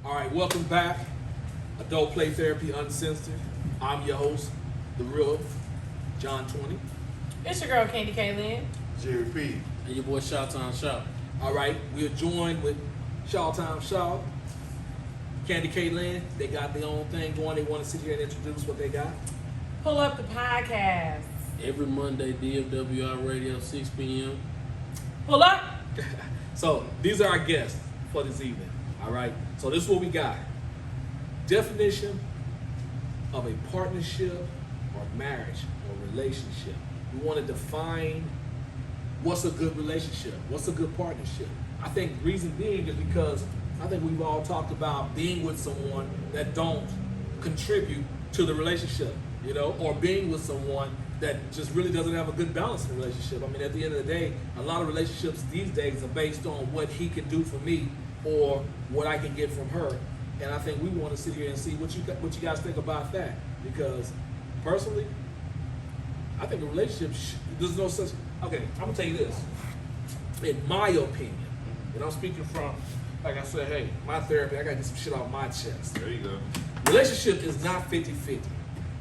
All right, welcome back. Adult Play Therapy Uncensored. I'm your host, the real John 20. It's your girl, Candy Kaylin. Jerry P. And your boy Showtime Shaw. All right, we are joined with Shawtime Shaw, Candy Kaylin. They got their own thing going. They want to sit here and introduce what they got. Pull up the podcast. Every Monday, DFWR Radio, 6 p.m. Pull up. So these are our guests for this evening. All right, so this is what we got. Definition of a partnership or marriage or relationship. We want to define what's a good relationship, what's a good partnership. I think the reason being is because I think we've all talked about being with someone that don't contribute to the relationship, you know, or being with someone that just really doesn't have a good balance in the relationship. I mean, at the end of the day, a lot of relationships these days are based on what he can do for me or what I can get from her. And I think we want to sit here and see what you guys think about that. Because personally, I think a relationship, there's no such, okay, I'm going to tell you this. In my opinion, and I'm speaking from, like I said, hey, my therapy, I got to get some shit off my chest. There you go. Relationship is not 50-50.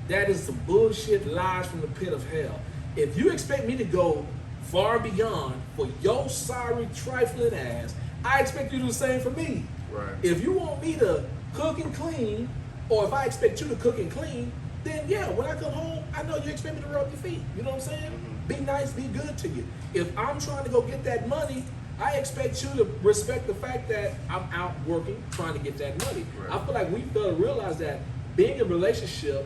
That is some bullshit lies from the pit of hell. If you expect me to go far beyond for your sorry, trifling ass, I expect you to do the same for me. Right. If you want me to cook and clean, or if I expect you to cook and clean, then yeah, when I come home, I know you expect me to rub your feet. You know what I'm saying? Mm-hmm. Be nice, be good to you. If I'm trying to go get that money, I expect you to respect the fact that I'm out working, trying to get that money. Right. I feel like we've got to realize that being in a relationship,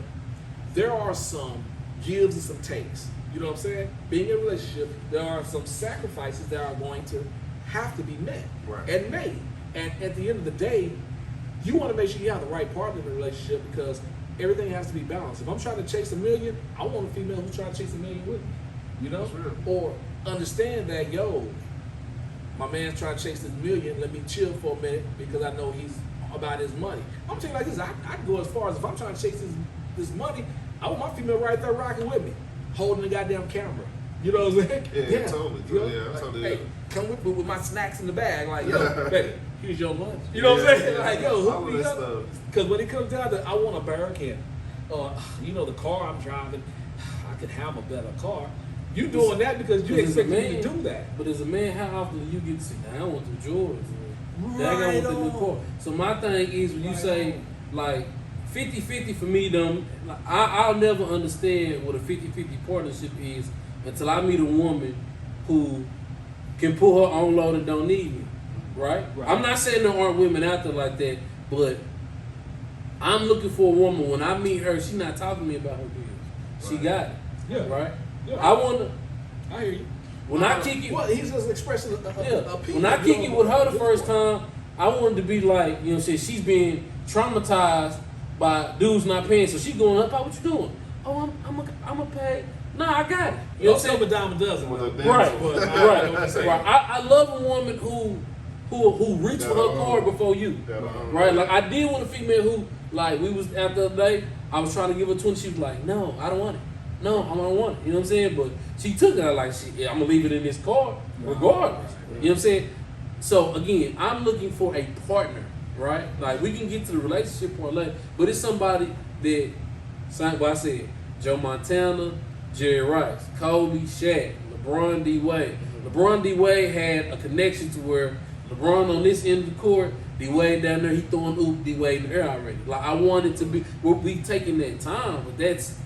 there are some gives and some takes. You know what I'm saying? Being in a relationship, there are some sacrifices that are going to have to be met Right. and made. And at the end of the day, you want to make sure you have the right partner in the relationship because everything has to be balanced. If I'm trying to chase $1 million, I want a female who's trying to chase $1 million with me. You know? That's real. Or understand that, yo, my man's trying to chase this $1 million, let me chill for a minute because I know he's about his money. I'm telling you like this, I can go as far as if I'm trying to chase this money, I want my female right there rocking with me, holding the goddamn camera. You know what I'm saying? Yeah, totally. You know? Yeah, Like, totally. hey, come with me with my snacks in the bag. Like, yo, baby, here's your lunch. You know what I'm saying? Yeah, Like, yo, all hook of me that up. stuff. Because when it comes down to, I want a barricade. You know, the car I'm driving, I could have a better car. You doing that because you expect me to do that. But as a man, how often do you get to sit down with the Jordans? That Right got with the new on. car. So my thing is when you Right say on. like 50-50 for me, them, I'll never understand what a 50-50 partnership is until I meet a woman who can pull her own load and don't need me. Right? Right. I'm not saying there aren't women out there like that, but I'm looking for a woman. When I meet her, she's not talking to me about her bills. She Right. got it. Yeah. Right? Yeah. I wonder, I hear you. when I kick it, Well, he's just expressing yeah. opinion. When I kick it with her the first time. time, I wanted to be like, you know what I'm saying, she's being traumatized by dudes not paying. So she going up, what you doing? Oh, I'm a pay. Nah, I got it. You know what I'm saying? a dime a dozen. With though. a damn- Right, But right, I know what you're saying. right. I love a woman who reached for her card before you. Right? Like I did want a female who, like, we was out the other day, I was trying to give her 20, she was like, no, I don't want it. No, I don't want it. You know what I'm saying? But she took it. I like, I'm gonna leave it in this car regardless. You know what I'm saying? So again, I'm looking for a partner, right? Like we can get to the relationship part later, but it's somebody that, like I said, Joe Montana, Jerry Rice, Kobe, Shaq, LeBron D. Wade. LeBron D. Wade had a connection to where LeBron on this end of the court, D. Wade down there, he throwing oop, D. Wade in the air already. Like I want it to be, we taking that time, but that's,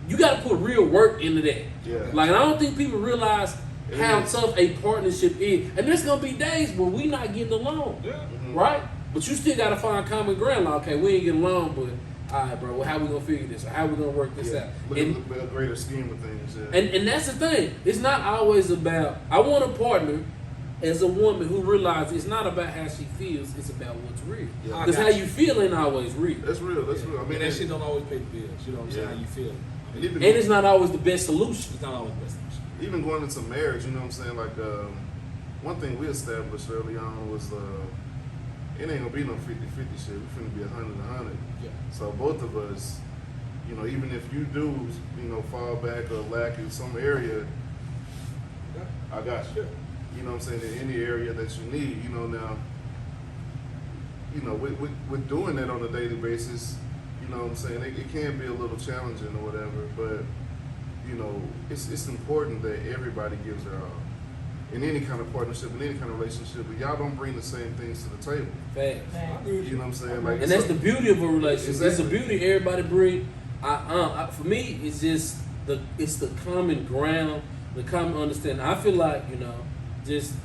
you got to put real work into that. Yeah. Like I don't think people realize It how is. tough a partnership is, and there's gonna be days where we not getting along, Yeah. right? But you still gotta find common ground. Like, okay, we ain't getting along, but all right, bro. Well, how we gonna figure this? Or how we gonna work this out? Look And, at the greater scheme of things. Yeah. and that's the thing. It's not always about. I want a partner as a woman who realizes it's not about how she feels. It's about what's real. Yeah. Because how you feel ain't always real, That's real. That's real. I mean, And that shit don't always pay the bills. You know what I'm saying? Yeah. How you feel. and even, and it's not always the best solution. It's not always the best option. even going into marriage, you know what I'm saying? Like, one thing we established early on was it ain't gonna be no 50-50 shit. We finna be 100-100. Yeah. So both of us, you know, even if you do, you know, fall back or lack in some area, I got you. You know what I'm saying? In any area that you need, you know, now, you know, with doing that on a daily basis, you know what I'm saying, it can be a little challenging or whatever, but, you know, it's important that everybody gives their all. In any kind of partnership, in any kind of relationship, but y'all don't bring the same things to the table. Facts. You know what I'm saying? Like, And that's the beauty of a relationship. Exactly. It's the beauty everybody bring. For me, it's just it's the common ground, the common understanding. I feel like, you know, just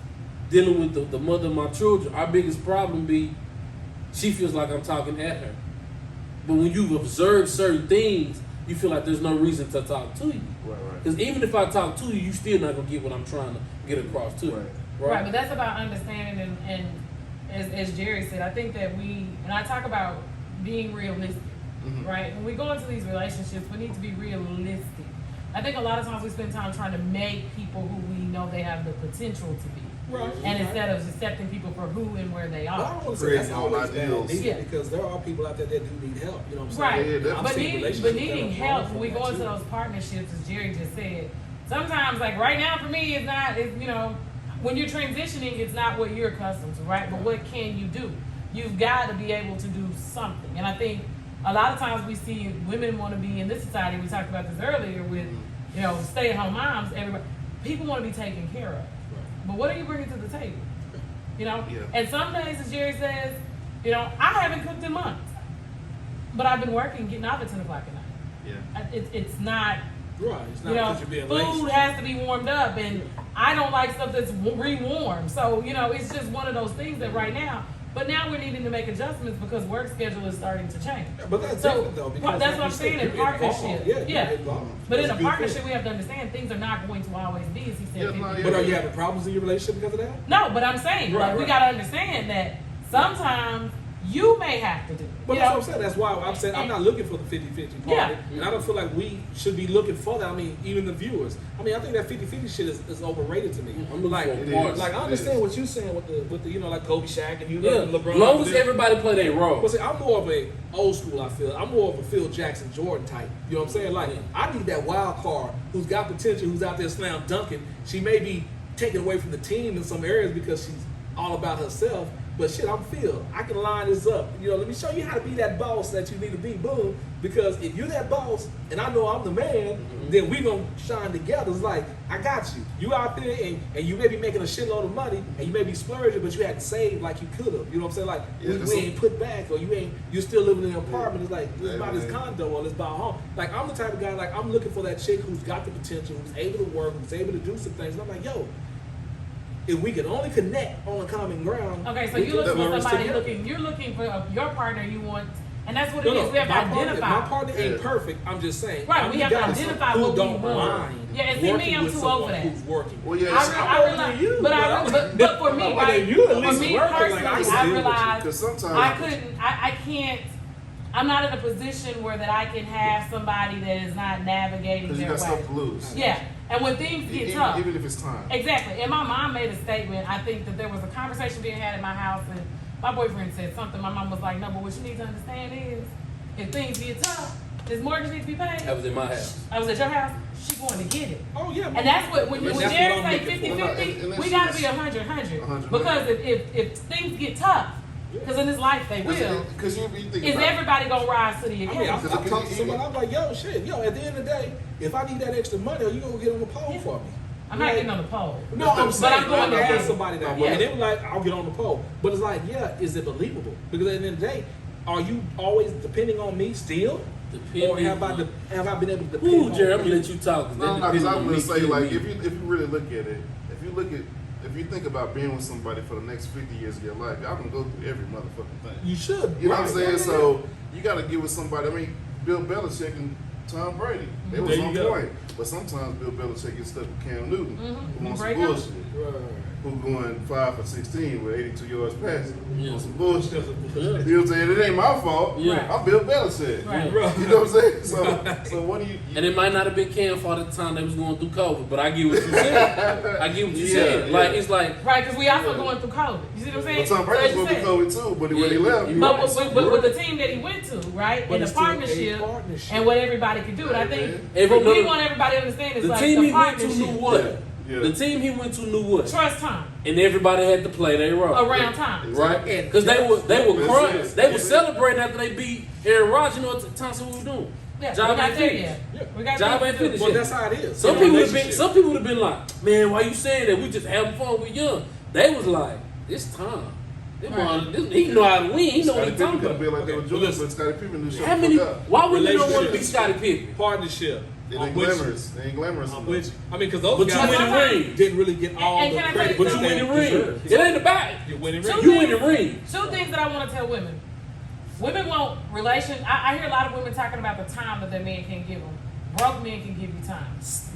dealing with the mother of my children, our biggest problem be she feels like I'm talking at her. But when you've observed certain things, you feel like there's no reason to talk to you. Right. Because even if I talk to you, you still not gonna get what I'm trying to get across to you. Right, but that's about understanding and as Jerry said, I think that and I talk about being realistic, right? When we go into these relationships, we need to be realistic. I think a lot of times we spend time trying to make people who we know they have the potential to be. Right. And instead of accepting people for who and where they But I are. don't want to say that's Creating always bad ideals. neither, Yeah. because there are people out there that do need help. You know what I'm saying? Right, Yeah, definitely. I'm but, seeing needing relationships that are help wrong when we from go that into too. those partnerships, as Jerry just said, sometimes, like right now for me, it's you know, when you're transitioning, it's not what you're accustomed to, right? But what can you do? You've got to be able to do something. And I think a lot of times we see women want to be in this society, we talked about this earlier with, you know, stay-at-home moms, everybody, people want to be taken care of. But what are you bringing to the table? You know? Yeah. And some days, as Jerry says, you know, I haven't cooked in months. But I've been working, getting off at 10 o'clock at night. Yeah. It's not, Right. It's not you know, because you're being food lazy. has to be warmed up, and I don't like stuff that's re-warmed. So, you know, it's just one of those things that right now, but now we're needing to make adjustments because work schedule is starting to change. Yeah, but that's So, different though. Because that's like what I'm you saying, said, in you're involved. partnership. Yeah. Yeah. You're involved. But That's in a good partnership, thing. we have to understand things are not going to always be, as he said. Yeah, no, 50. yeah. But are you having problems in your relationship because of that? No, but I'm saying, Right, like, we right. got to understand that sometimes you may have to do it. But you that's know? what I'm saying. That's why I'm saying I'm not looking for the 50-50 part. Yeah. And I don't feel like we should be looking for that. I mean, even the viewers. I mean, I think that 50-50 shit is overrated to me. I'm looking like, for It parts. is. like I understand what you're saying with the you know, like Kobe, Shaq, and you Yeah, know, LeBron. long as This. everybody play their role. But see, I'm more of a old school. I feel I'm more of a Phil Jackson, Jordan type. You know what I'm saying? Like, I need that wild card who's got potential, who's out there slam dunking. She may be taken away from the team in some areas because she's all about herself. But shit, I'm Phil. I can line this up. You know, let me show you how to be that boss that you need to be. Boom. Because if you're that boss and I know I'm the man, then we gonna shine together. It's like, I got you. You out there and you may be making a shitload of money and you may be splurging, but you hadn't saved like you could have. You know what I'm saying? Like, Yeah, we that's ain't put back, or you're still living in an apartment. It's like, let's Yeah, buy this man. condo or let's buy a home. Like, I'm the type of guy, like, I'm looking for that chick who's got the potential, who's able to work, who's able to do some things. And I'm like, yo, if we could only connect on a common ground. Okay, so we you can look for flourish somebody together. you're looking for your partner you want, and that's what No, it is. We have to identify. My partner ain't Yeah. perfect. I'm just saying. Right, I'm we the have to guy identify who what we don't want. mind Yeah, and see, me, working I'm with too someone over that. who's working. Well, yeah, I I'm older realize, than you, but for me, I'm older right? than you, at For least me working, like, I personally, can I deal with you. realized Because sometimes I couldn't. I can't. I'm not in a position where that I can have somebody that is not navigating because you their got way. stuff to lose. Yeah, and when things get Even, tough, even if it's time. exactly. And my mom made a statement. I think that there was a conversation being had in my house, and my boyfriend said something. My mom was like, "No, but what you need to understand is, if things get tough, this mortgage needs to be paid." That was in my house. I was at your house. She going to get it. Oh yeah, And that's what when That's Jared what I'm say looking 50 for. 50, And we gotta that's- be 100 100. because if things get tough, because in this life they will, Because you think is about it. everybody gonna rise to the I mean, occasion? I'm talking to somebody. I'm like, yo, shit, yo. At the end of the day, if I need that extra money, are you gonna get on the pole Yeah. for me? I'm not getting on the pole. No, I'm saying, I'm going I to ask pay. somebody that, Yeah. and they were like, "I'll get on the pole," but it's like, yeah, is it believable? Because at the end of the day, are you always depending on me still, or have I been able to depend Ooh, on Jerry, I'm you? gonna let you talk. 'Cause that No, because depends I'm on gonna me, say you, like me. if you really look at it, if you think about being with somebody for the next 50 years of your life, y'all gonna go through every motherfucking thing. You should. You know what I'm right. saying? Yeah, So you gotta get with somebody. I mean, Bill Belichick and Tom Brady, they was There you on go. point. But sometimes Bill Belichick gets stuck with Cam Newton, who wants some Break up. bullshit. yeah. Right. Who going 5 for 16 with 82 yards passing Yeah. on some bullshit. Yeah. You know what I'm saying? It ain't my fault. Yeah. I'm Bill Belichick. Right. You know what I'm saying? So what do you? And it might not have been Cam for the time they was going through COVID, but I get what you said. I get what you Yeah, said. yeah. Like it's like Right, because we also Yeah. going through COVID. You see what I'm saying? But Tom So Brady's as you going to said, COVID too, but when he Yeah, left, you But right. with the team that he went to, right, But and the it's still a partnership, partnership. and what everybody could do, and I think Yeah. what we Every- want everybody to understand is the like team the he went to partnership. knew what? Yeah. The team he went to knew what, Trust time and everybody had to play their role. around time. Right, And because they were That's crying. it. They were That's it. celebrating after they beat Aaron Rodgers. You know what Thompson was doing? Yeah, Job we got ain't there finished. yet. Yeah. We got Job there ain't too. finished. Well, that's how it is. Some In a people would have been. relationship. Some people would have been like, "Man, why you saying that? We just having fun. We young." They was like, "It's time. He know how to win. He know what Scottie he Pippen talking could have about." been like they Okay, were but doing, listen. but Scottie Pippen knew shut How the many? fuck up. Why would you not want to be Relationships. Scottie Pippen? Partnership. It I'm ain't with you. glamorous. It ain't glamorous. I'm enough. with you. I mean, because those But you guys win the ring. didn't really get all And the can I tell credit. you But you win the something? ring. Deserve. It ain't about it. You win the Two ring. You win the ring. Two things that I want to tell women. Women want I hear a lot of women talking about the time that their man can't give them. Broke men can give you time.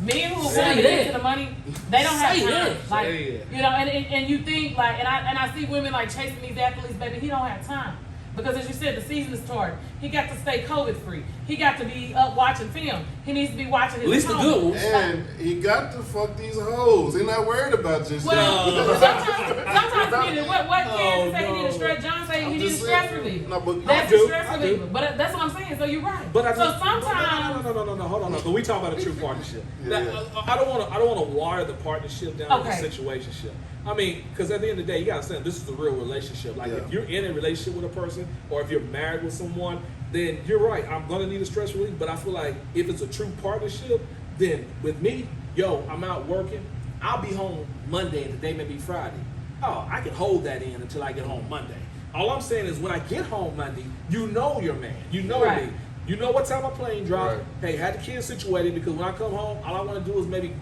Men who are Say willing to that. get to the money, they don't have Say time. that. Like Say it. you know, and you think like, and I see women like chasing these athletes, baby. He don't have time because, as you said, the season is starting. He got to stay COVID free. He got to be up watching film. He needs to be watching his. At least the opponent. good ones. And he got to fuck these hoes. He not worried about just Well, that. sometimes he need what Karen say he need a no. stress. John say I'm he need a just stress saying. reliever. No, but That's I a do. stress I do. reliever. But that's what I'm saying. So you're right. But I so just, sometimes. no, hold on. But we talk about a true partnership. Yeah, Now, yeah. I don't want to wire the partnership down Okay. to the situationship. I mean, because at the end of the day, you gotta understand this is a real relationship. Like Yeah. if you're in a relationship with a person, or if you're married with someone, then you're right. I'm gonna need a stress relief. But I feel like if it's a true partnership, then with me, I'm out working. I'll be home Monday, and the day may be Friday. Oh, I can hold that in until I get home Monday. All I'm saying is when I get home Monday, you know your man. You know Right. me. You know what time my plane drops. Right. Hey, had the kids situated because when I come home, all I want to do is maybe,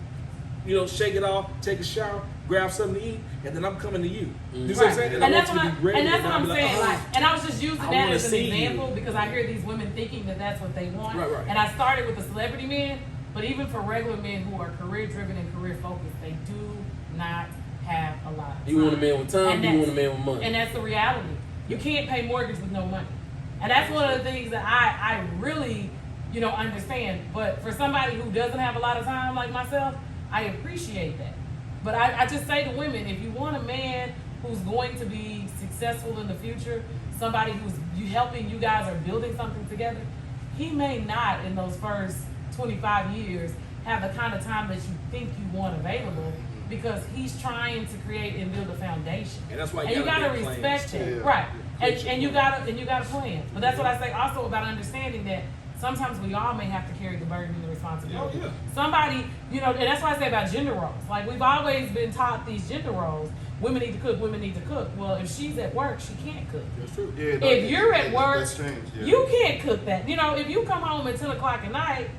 shake it off, take a shower, grab something to eat, and then I'm coming to you. You see what I'm Right. saying? And I that's want what you to be ready, and that's what I'll I'm be like, saying. "Oh, Like, and I was just using I that wanna as an see you." example because I hear these women thinking that that's what they want. Right. And I started with the celebrity men, but even for regular men who are career driven and career focused, they do not have a lot of time. You want a man with time. And You want a that's- man with money. And that's the reality. You can't pay mortgage with no money. And that's one of the things that I really, understand. But for somebody who doesn't have a lot of time like myself, I appreciate that. But I just say to women, if you want a man who's going to be successful in the future, somebody who's helping you guys or building something together, he may not in those first 25 years have the kind of time that you think you want available because he's trying to create and build a foundation. And that's why And you gotta make plans, respect too. that, Yeah. right? Yeah. And you gotta plan. But that's what I say also about understanding that sometimes we all may have to carry the burden and the responsibility. Oh, yeah. Somebody, and that's why I say about gender roles. Like we've always been taught these gender roles. Women need to cook. Women need to cook. Well, if she's at work, she can't cook. That's true. Yeah, no, If you're at work, that's changed, yeah. you can't cook that. If you come home at 10 o'clock at night,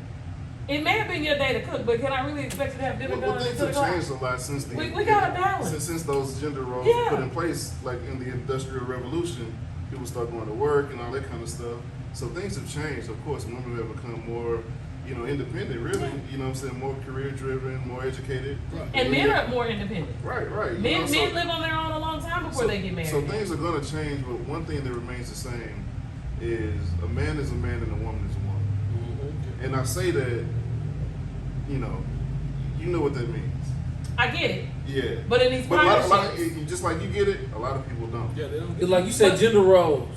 it may have been your day to cook, but can I really expect you to have dinner Well, done at things 10 have o'clock? changed a lot since the We gotta balance. Since those gender roles Yeah. were put in place, like in the Industrial Revolution, people start going to work and all that kind of stuff. So things have changed. Of course, women have become more, independent. Really, more career driven, more educated. And men are more independent. Right. Men so- live on their own a long time before they get married. So things are going to change, but one thing that remains the same is a man is a man and a woman is a woman. Mm-hmm. And I say that, you know what that means. I get it. Yeah. But in these But a lot, partnerships, just like you get it, a lot of people don't. Yeah, they don't It's get like you said, gender roles.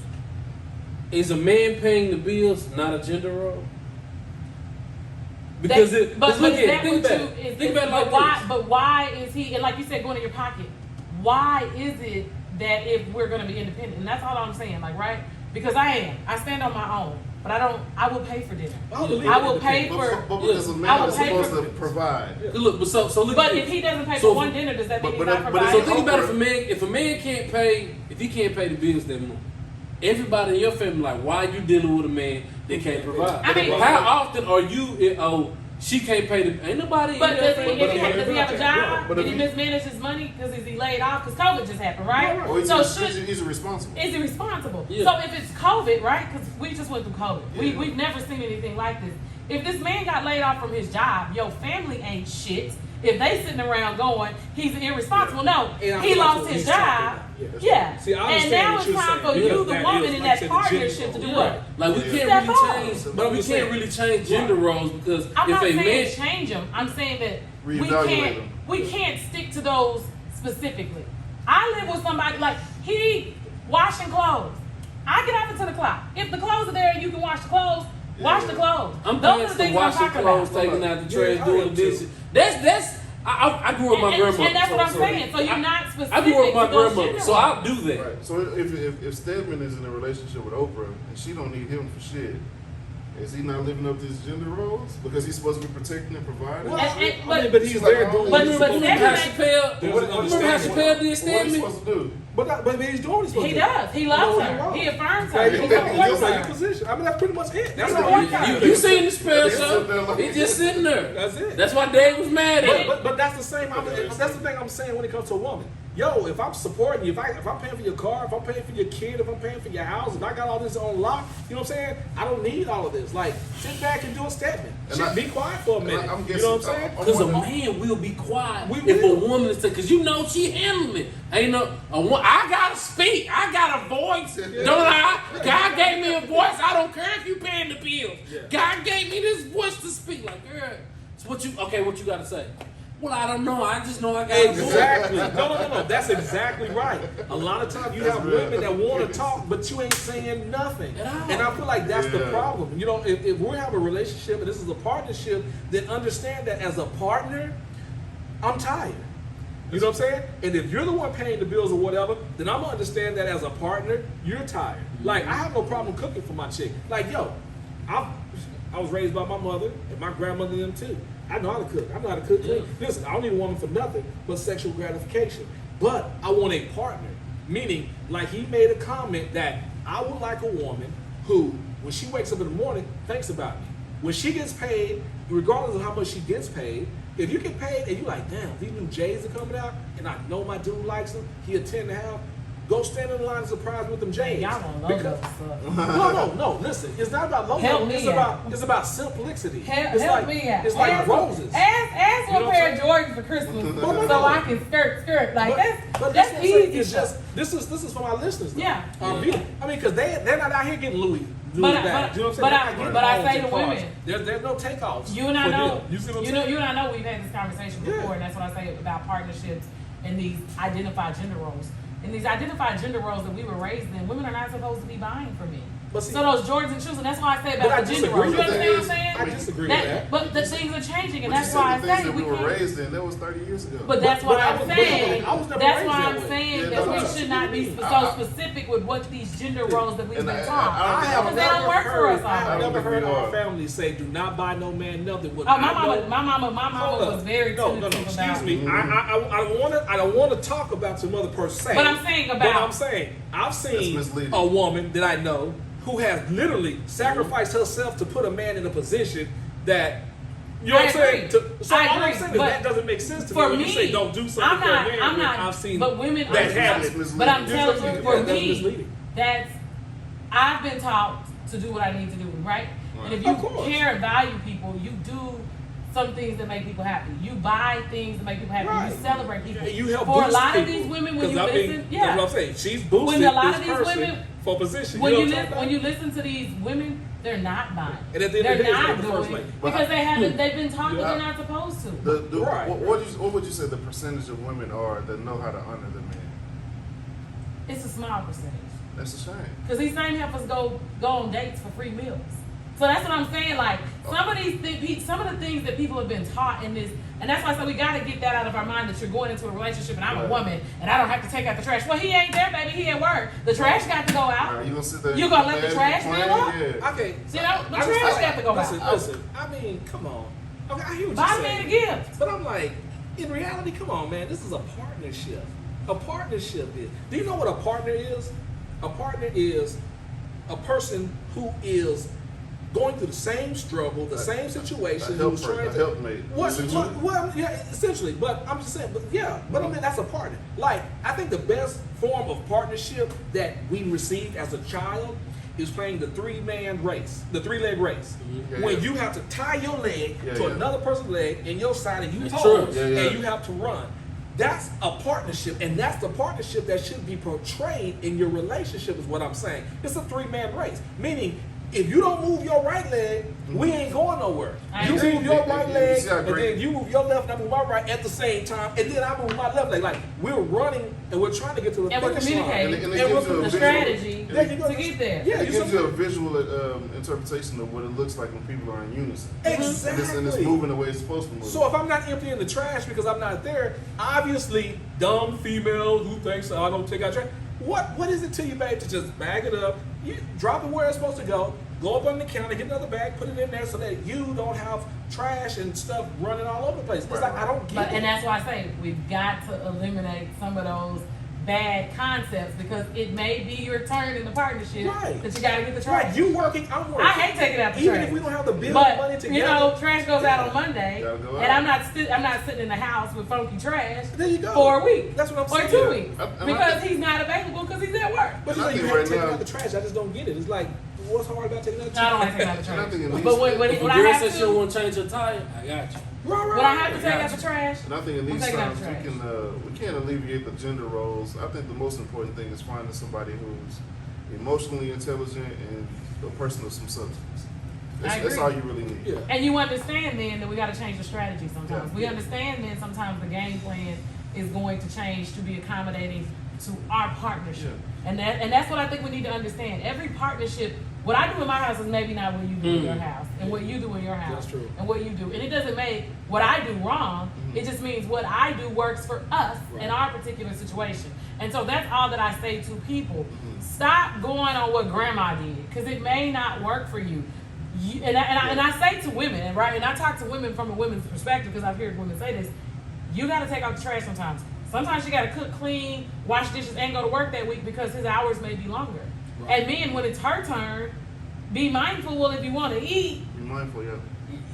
Is a man paying the bills not a gender role? Because but think is about that it. what you is, Think about it but like why this. but why is he, and like you said, going in your pocket, why is it that if we're gonna be independent, and that's all I'm saying, like, right? Because I stand on my own, but I will pay for dinner. I believe I in will pay independence. for But because a I man will is pay supposed for- to provide. Look, but so look. But at if this. he doesn't pay So for one dinner, does that mean but he's not if- but providing? it's So think about it. Oprah. If a man can't pay, if he can't pay the bills that month, everybody in your family like, why are you dealing with a man that can't provide? I mean- how often are you? She can't pay the. Ain't nobody. But in your does family. he have a job? But Did if he he- mismanage his money because is he laid off? Because COVID just happened, right? Or he's, So he's irresponsible. is he responsible? Yeah. So if it's COVID, right? Because we just went through COVID. Yeah. We've never seen anything like this. If this man got laid off from his job, your family ain't shit. If they sitting around going, he's irresponsible. No, And I he feel like lost what his he's job. talking about. Yeah, that's Yeah. right. See, I And understand now what it's you're time saying. for Yeah, you, the that woman, is, in like I that said, the gender partnership to do role. what? Right. Like we Yeah. can't Step really up. change, But but I'm we just can't saying- really change gender roles because I'm if not a saying man, change them. I'm saying that Reevaluate them. we can't stick to those specifically. I live with somebody like he washing clothes. I get off at 10 o'clock. If the clothes are there and you can wash the clothes, wash the clothes. I'm those are past the the things I'm washing talking clothes, about. taking out the Yeah, trash, I doing am the too. dishes. That's I grew up with my grandmother. And that's what I'm saying. So you're not specific. I grew up with my to those grandmother, gender so roles. I'll do that. Right. So if Stedman is in a relationship with Oprah and she don't need him for shit, is he not living up to his gender roles because he's supposed to be protecting and providing? Well, but but he's there doing what he's but supposed to Stedman do. How Chappelle, There's remember how understanding. Chappelle did What is he Stedman? supposed to do? But he's doing what he's supposed He to do. does. He loves No, her. you're wrong. He affirms her. Right, He you supports that's your her. position. I mean, that's pretty much it. That's He all supports her. You seen the Chappelle He's show? up there like- He's just sitting there. That's it. That's why Dave was mad at him. But that's the same. That's the thing I'm saying when it comes to a woman. Yo, if I'm supporting you, if I'm paying for your car, if I'm paying for your kid, if I'm paying for your house, if I got all this on lock, you know what I'm saying? I don't need all of this. Like, sit back and do a statement. And Be quiet for a minute. I'm You guessing- know what I'm saying? Because a man will be quiet We if will. a woman is because you know she handling it. Ain't no I gotta speak. I got a voice. Yeah. Don't I? God gave me a voice. I don't care if you paying the bills. Yeah. God gave me this voice to speak. Like, girl, so what you gotta say? Well, I don't know. I just know I got a voice. Exactly. No. That's exactly right. A lot of times you have women that want to talk, but you ain't saying nothing. At all. And I feel like that's the Yeah. problem. You know, if we have a relationship and this is a partnership, then understand that as a partner, I'm tired. You know what I'm saying? And if you're the one paying the bills or whatever, then I'm gonna understand that as a partner, you're tired. Like, I have no problem cooking for my chick. Like, yo, I was raised by my mother and my grandmother and them too. I know how to cook. I know how to cook clean. Listen, I don't need a woman for nothing but sexual gratification. But I want a partner. Meaning, like he made a comment that I would like a woman who, when she wakes up in the morning, thinks about me. When she gets paid, regardless of how much she gets paid, if you get paid and you're like, damn, these new J's are coming out, and I know my dude likes them, he a 10 and a half, go stand in the line and surprise with them J's. Y'all want logos. No. Listen, it's not about logo. Help me It's about simplicity. Help Like me out. It's like Ask- roses. Ask You know for a what pair I'm of Jordans for Christmas No. so I can skirt. Like But that's what I'm saying easy is stuff. just this is for my listeners. Though. Yeah. I mean, because they're not out here getting Louis But bags. You know what I'm saying? but They're I- not getting but I homes say and to cars. women, there's no takeoffs. You and I for know. them. You see what I'm You saying? and I know we've had this conversation before, Yeah. and that's what I say about partnerships and these identified gender roles. And these identified gender roles that we were raised in, women are not supposed to be buying for me. But see- So those Jordans and shoes, and that's why I say But I about the gender disagree roles. You with understand what I'm that. saying? I disagree with that. But the things are changing, and But you that's said why I the things say that we we were can't. raised in, that was 30 years ago. But that's But what I I'm was- saying. I was never That's raised why that I'm way. saying Yeah, that no, we no. should not be so specific with what these gender roles that we've And been I taught. I have Because they don't never work for heard. us I have all. never think heard we our are. family say, "Do not buy no man nothing." With Oh, my mama was very tentative Excuse about. me. I don't want to talk about your mother per se. But I'm saying But about. I'm saying I've seen misleading. a woman that I know who has literally sacrificed herself to put a man in a position that. You know I what I'm saying? agree. So I all I'm agree, saying is but that doesn't make sense to me for when you me, say don't do something for a man. I'm when not. I've seen But women that are. happen. But I'm You telling know, you, for that's me, misleading. that's I've been taught to do what I need to do, right? And if you Of course. care and value people, you do some things that make people happy. You buy things that make people happy. Right. You celebrate people. And you help For a boost lot of people. these women, when 'Cause you I mean, listen, yeah. that's what I'm saying. She's boosted When a lot this of these person women- for position. When know you what I'm talking when you about? listen to these women, they're not buying. And at the end They're of the day, it's not not the first doing lady. because they haven't. They've been taught that Yeah. they're not supposed to. Right. What would you say the percentage of women are that know how to honor the man? It's a small percentage. That's a shame. Because these same heifers go on dates for free meals. So that's what I'm saying. Like some of the things that people have been taught in this, and that's why I said we got to get that out of our mind that you're going into a relationship and I'm a Right. woman and I don't have to take out the trash. Well, he ain't there, baby. He at work. The trash got to go out. You gonna sit there? You gonna let the and trash complain? bill up? Yeah. Okay. You know, the I just trash like- got to go listen, out. Listen, I mean, come on. Okay, I hear what Buy you're the man saying. a gift. But I'm like, in reality, come on, man. This is a partnership. A partnership is. Do you know what a partner is? A partner is a person who is going through the same struggle, the same situation. A who's trying to helpmate. Essentially. well, yeah, essentially. But I'm just saying, but I mean, that's a partner. Like, I think the best form of partnership that we received as a child is playing the three-leg race. Yeah, When yeah. you have to tie your leg Yeah, to yeah. another person's leg and your side and you It's hold true. Yeah, yeah. and you have to run. That's a partnership, and that's the partnership that should be portrayed in your relationship is what I'm saying. It's a three-man race, meaning if you don't move your right leg, we ain't going nowhere. I You agree. move your right You leg, see how and great- then you move your left, and I move my right at the same time, and then I move my left leg. Like, we're running, and we're trying to get to the And we're finish line. communicating. And it And gives we're you a The visual- strategy There you go. to get there. Yeah, It you gives you a said- visual interpretation of what it looks like when people are in unison. Exactly. And it's moving the way it's supposed to move. So if I'm not emptying the trash because I'm not there, obviously dumb females who thinks I don't take out trash. What is it to you, babe, to just bag it up, you drop it where it's supposed to go up on the counter, get another bag, put it in there so that you don't have trash and stuff running all over the place. It's like I don't get But, it. and that's why I say we've got to eliminate some of those bad concepts because it may be your turn in the partnership Right. that you got to get the trash. Right, you working, I'm working. I hate taking out the Even trash. if we don't have the bill money But together. you know, trash goes out on Monday, Gotta go and out. I'm not sitting in the house with funky trash There you go. for a week. That's what I'm or saying. 2 weeks I because think- he's not available because he's at work. But you And know, I you think hate right taking now- out the trash. I just don't get it. It's like, what's hard about taking out the I trash? don't like taking out the And I trash. think at least- But when If a I girl have says she don't to, want to change her tire, I got you. Right. when I have to take Gotcha. out the trash, And I think in I'm these taking out times the trash. we can't alleviate the gender roles. I think the most important thing is finding somebody who's emotionally intelligent and a person of some substance. I That's agree. all you really need. Yeah. And you understand then that we got to change the strategy sometimes. Yeah. We understand then sometimes the game plan is going to change to be accommodating to our partnership. And that's what I think we need to understand. Every partnership, what I do in my house is maybe not what you do in your house, and what you do in your house, That's true. and what you do. And it doesn't make what I do wrong. It just means what I do works for us Right. in our particular situation. And so that's all that I say to people. Stop going on what grandma did, because it may not work for you. And I say to women, right? And I talk to women from a women's perspective because I've heard women say this. You got to take out the trash sometimes. Sometimes you got to cook, clean, wash dishes, and go to work that week because his hours may be longer. Right. And men, when it's her turn, be mindful. Well, if you want to eat, Be mindful, yeah.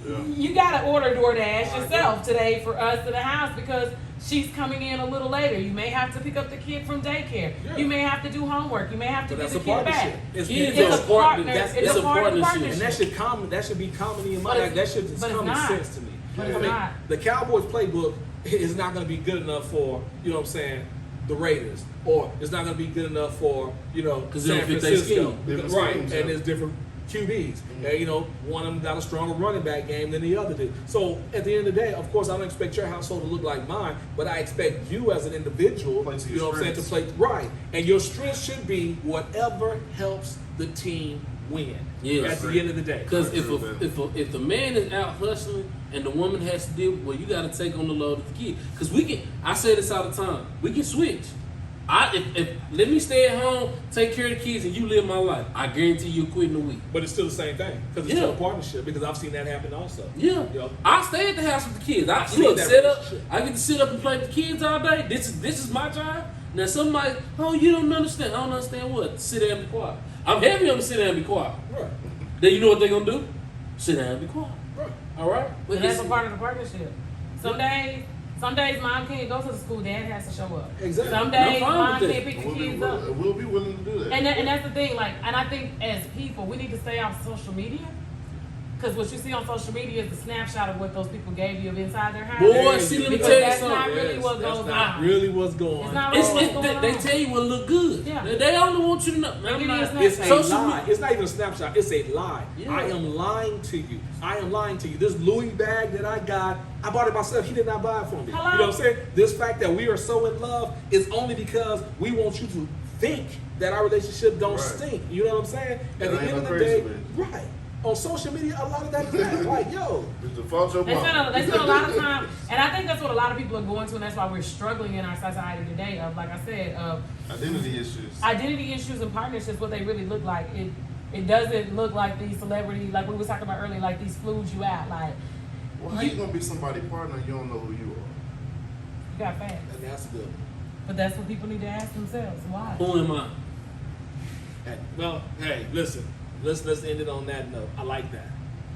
Yeah. you got to order DoorDash yourself today for us in the house because she's coming in a little later. You may have to pick up the kid from daycare. Yeah. You may have to do homework. You may have to But get that's the a kid partnership. back. It's Kids It's are a partner. That's- It's it's a part of the partnership. And partnership. that should be common in my But life. That should just but it's common not. sense to me. But I it's mean, not. the Cowboys playbook is not going to be good enough for, you know what I'm saying, the Raiders, or it's not going to be good enough for, you know, 'Cause they San don't fit their Francisco. scheme. Different Right, schemes, and yeah. there's different QBs. And, you know, one of them got a stronger running back game than the other did. So at the end of the day, of course, I don't expect your household to look like mine, but I expect you as an individual, Play to you your know what I'm saying, to play strengths. right. And your strength should be whatever helps the team win. Yes. At the end of the day. Because True, man. if the man is out hustling and the woman has to deal, well, you got to take on the load of the kid. Because I say this all the time, we can switch. If let me stay at home, take care of the kids, and you live my life, I guarantee you'll quit in a week. But it's still the same thing because it's Yeah. still a partnership. Because I've seen that happen also. Yeah, You know? I stay at the house with the kids. I I've seen look that set up. relationship. I get to sit up and play with the kids all day. This is my job. Now somebody, oh, you don't understand. I don't understand what. Sit down and be quiet. I'm heavy on the sit down and be quiet. Right. Then you know what they're gonna do? Sit down and be quiet. Right. All right. But that's a part of the partnership. Some days mom can't go to the school, dad has to show up. Exactly. Some I'm days fine mom with can't that. pick the We'll be, kids up. we'll be willing to do that. And that's the thing, and I think as people, we need to stay off social media. Because what you see on social media is the snapshot of what those people gave you of inside their house. Boy, see, let me Because tell you that's something. not really what That's goes not on. really what's going It's on. not really what's going They on. tell you what look good. Yeah. They only want you to know. They give you a not- snap- It's a social lie. media- It's not even a snapshot. It's a lie. Yeah. I am lying to you. I am lying to you. This Louis bag that I got, I bought it myself. He did not buy it for me. Hello? You know what I'm saying? This fact that we are so in love is only because we want you to think that our relationship don't Right. stink. You know what I'm saying? At That the ain't end of no the crazy day, with right. On social media, a lot of that is that. Like, yo, It's the fault your They mom. spend a lot of time, and I think that's what a lot of people are going to, and that's why we're struggling in our society today. Of like I said, of Identity issues. identity issues and partnerships, what they really look like. It doesn't look like these celebrity, like we was talking about earlier, like these flues you out. Like Well, how you gonna be somebody's partner and you don't know who you are? you got fat, and that's good. but that's what people need to ask themselves. Why? Who am I? Hey, well, hey, listen. Let's end it on that note. I like that.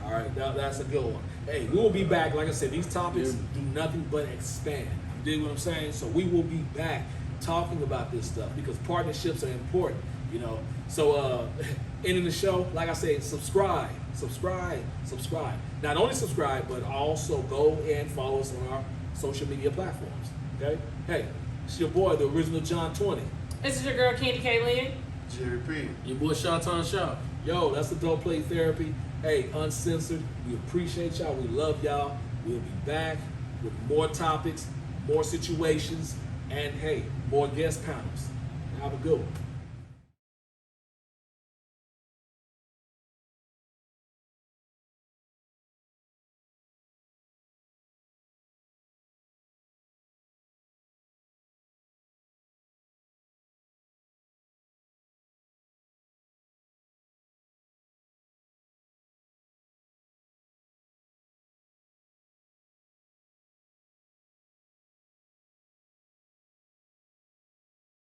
All right, that's a good one. Hey, we will be back. Like I said, these topics do nothing but expand. You dig what I'm saying? So we will be back talking about this stuff because partnerships are important. You know. So ending the show, like I said, subscribe. Not only subscribe, but also go and follow us on our social media platforms. Okay. Hey, it's your boy, the original John 20. This is your girl Candy K. Lynn. Jerry P. Your boy Shawton Shaw. Yo, that's adult play therapy. Hey, uncensored. We appreciate y'all. We love y'all. We'll be back with more topics, more situations, and hey, more guest panels. Have a good one.